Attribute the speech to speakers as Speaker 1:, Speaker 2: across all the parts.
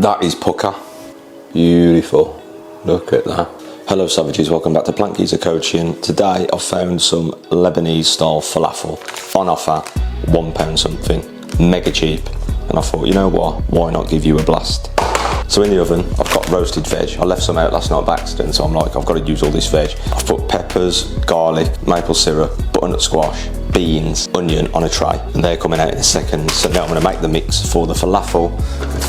Speaker 1: That is pucker. Beautiful. Look at that. Hello savages, welcome back to Plant Geezer Coaching. Today I've found some Lebanese style falafel on offer, £1 something, mega cheap. And I thought, you know what, why not give you a blast? So in the oven, I've got roasted veg. I left some out last night by accident, so I'm like, I've got to use all this veg. I've put peppers, garlic, maple syrup, butternut squash, beans, onion on a tray, and they're coming out in a second. So now I'm going to make the mix for the falafel.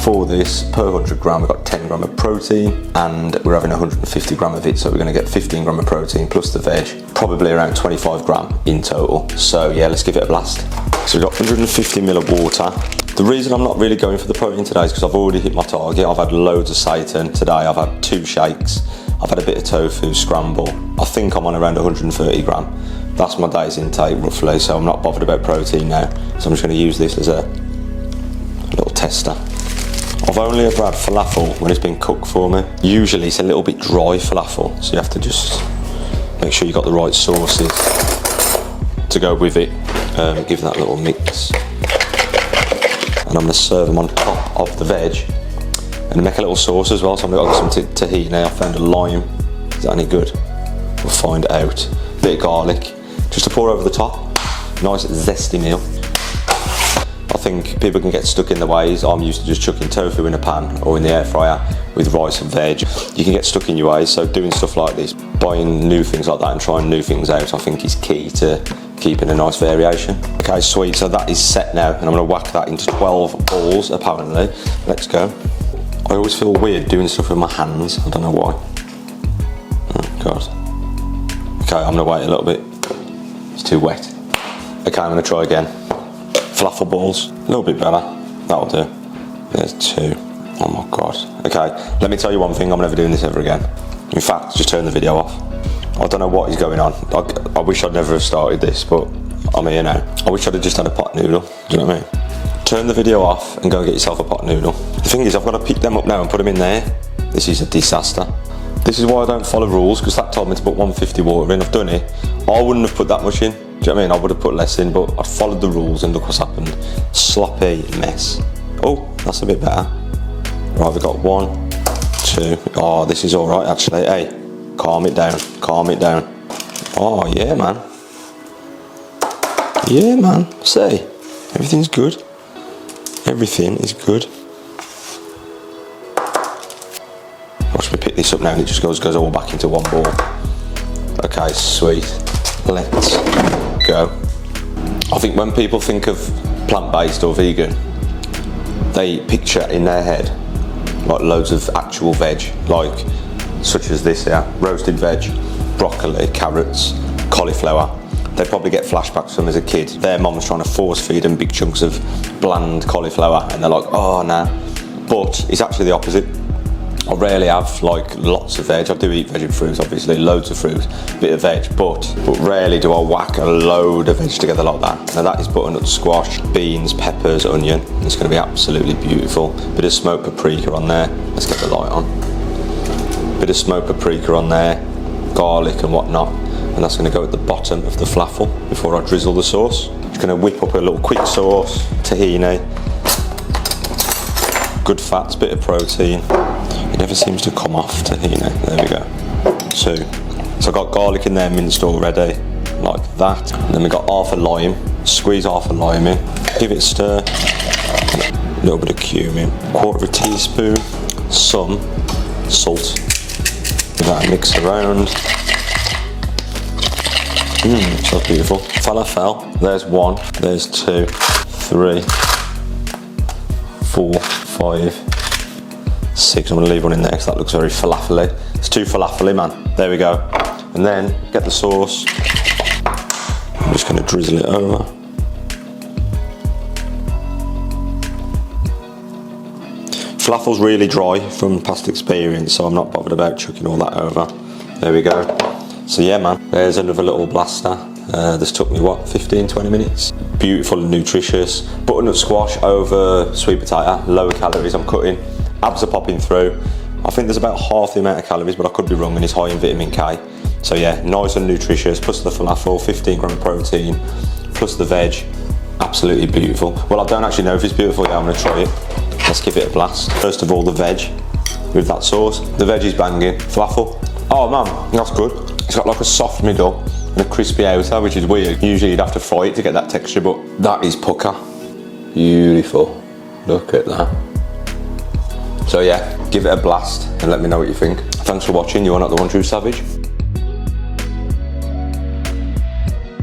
Speaker 1: For this, per 100 gram, we've got 10 gram of protein, and we're having 150 gram of it, so we're going to get 15 gram of protein plus the veg, probably around 25 gram in total. So yeah, let's give it a blast. So we've got 150 ml of water. The reason I'm not really going for the protein today is because I've already hit my target. I've had loads of seitan today. I've had 2 shakes. I've had a bit of tofu scramble. I think I'm on around 130 gram. That's my day's intake roughly, so I'm not bothered about protein now. So I'm just going to use this as a little tester. I've only ever had falafel when it's been cooked for me. Usually it's a little bit dry falafel, so you have to just make sure you've got the right sauces to go with it. Give that a little mix. And I'm going to serve them on top of the veg and make a little sauce as well. So I'm going to got some tahini. I found a lime. Is that any good? We'll find out. Bit of garlic just to pour over the top. Nice zesty meal. I think people can get stuck in the ways. I'm used to just chucking tofu in a pan or in the air fryer with rice and veg. You can get stuck in your ways, so doing stuff like this, buying new things like that and trying new things out, I think is key to keeping a nice variation. Okay, sweet, so that is set now, and I'm gonna whack that into 12 balls, apparently. Let's go. I always feel weird doing stuff with my hands, I don't know why. Oh, God. Okay, I'm gonna wait a little bit. It's too wet. Okay, I'm gonna try again. Falafel balls, a little bit better. That'll do. There's 2. Oh my God. Okay, let me tell you one thing, I'm never doing this ever again. In fact, just turn the video off. I don't know what is going on. I wish I'd never have started this, but I'm here now. I wish I'd have just had a pot noodle, do you know what I mean? Turn the video off and go get yourself a pot noodle. The thing is, I've got to pick them up now and put them in there. This is a disaster. This is why I don't follow rules, because that told me to put 150 water in. I've done it. I wouldn't have put that much in. Do you know what I mean? I would have put less in, but I followed the rules and look what's happened. Sloppy mess. Oh, that's a bit better. Right, we've got 1, 2. Oh, this is all right, actually. Hey, calm it down, calm it down. Oh, yeah, man. Yeah, man. See, everything's good. Everything is good. Watch me pick this up now and it just goes all back into one ball. Okay, sweet. Let's go. I think when people think of plant-based or vegan, they picture in their head like loads of actual veg, like such as this here, roasted veg, broccoli, carrots, cauliflower. They probably get flashbacks from as a kid. Their mom's trying to force feed them big chunks of bland cauliflower and they're like, oh nah. But it's actually the opposite. I rarely have like lots of veg. I do eat veg and fruit, obviously, loads of fruit, bit of veg, but rarely do I whack a load of veg together like that. Now that is butternut squash, beans, peppers, onion. It's going to be absolutely beautiful. Bit of smoked paprika on there. Let's get the light on. Bit of smoked paprika on there, garlic and whatnot, and that's going to go at the bottom of the falafel before I drizzle the sauce. Just going to whip up a little quick sauce, tahini, good fats, bit of protein. It never seems to come off tahini. There we go. 2. So I've got garlic in there minced already, like that. And then we've got half a lime. Squeeze half a lime in. Give it a stir. A little bit of cumin. 1/4 teaspoon. Some salt. Give that a mix around. So beautiful. Falafel. There's 1. There's 2. 3. 4. 5. 6. I'm going to leave 1 in there because that looks very falafel-y. It's too falafel-y, man. There we go. And then get the sauce. I'm just going to drizzle it over. Falafel's really dry from past experience, so I'm not bothered about chucking all that over. There we go. So yeah, man, there's another little blaster. This took me, what, 15-20 minutes? Beautiful and nutritious. Butternut squash over sweet potato, lower calories I'm cutting. Abs are popping through. I think there's about half the amount of calories, but I could be wrong, and it's high in vitamin K. So yeah, nice and nutritious, plus the falafel, 15 gram of protein, plus the veg. Absolutely beautiful. Well, I don't actually know if it's beautiful yet. I'm gonna try it. Let's give it a blast. First of all, the veg with that sauce. The veg is banging. Falafel. Oh man, that's good. It's got like a soft middle and a crispy outer, which is weird. Usually you'd have to fry it to get that texture, but that is pucker. Beautiful. Look at that. So yeah, give it a blast and let me know what you think. Thanks for watching. You are not the one true savage.